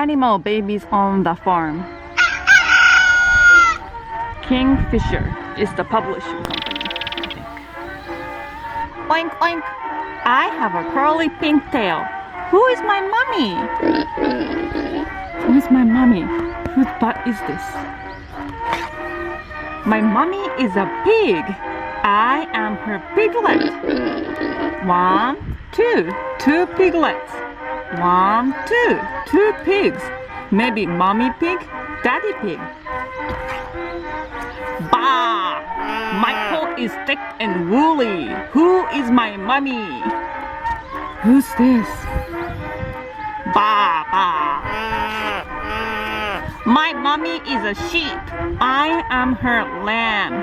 animal babies on the farm. Kingfisher is the publishing company, I think. Oink, oink. I have a curly pink tail. Who is my mommy? Who is my mommy? Whose butt is this? My mommy is a pig. I am her piglet. 1, 2, 2 piglets. 1, 2, 2 pigs. Maybe mommy pig, daddy pig. Bah! My coat is thick and woolly. Who is my mommy? Who's this? Bah, bah. My mommy is a sheep. I am her lamb.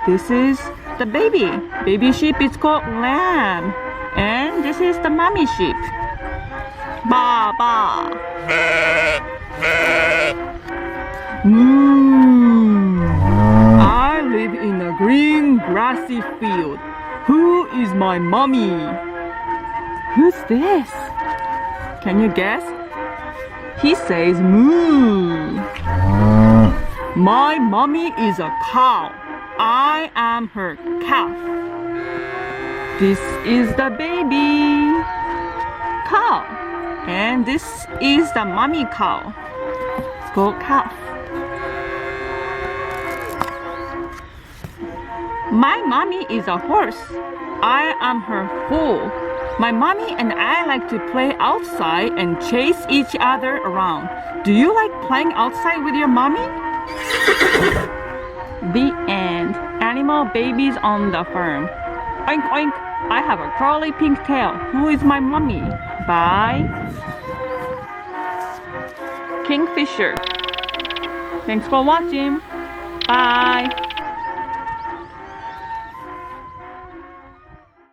This is the baby. Baby sheep is called lamb. And this is the mommy sheep. Ba ba. Moo. I live in a green grassy field. Who is my mommy? Who's this? Can you guess? He says moo. My mommy is a cow. I am her calf. This is the baby cow. And this is the mommy cow. It's called calf. My mommy is a horse. I am her foal. My mommy and I like to play outside and chase each other around. Do you like playing outside with your mommy? The end. Animal babies on the farm. Oink oink. I have a curly pink tail. Who is my mommy? By Kingfisher. Thanks for watching. Bye.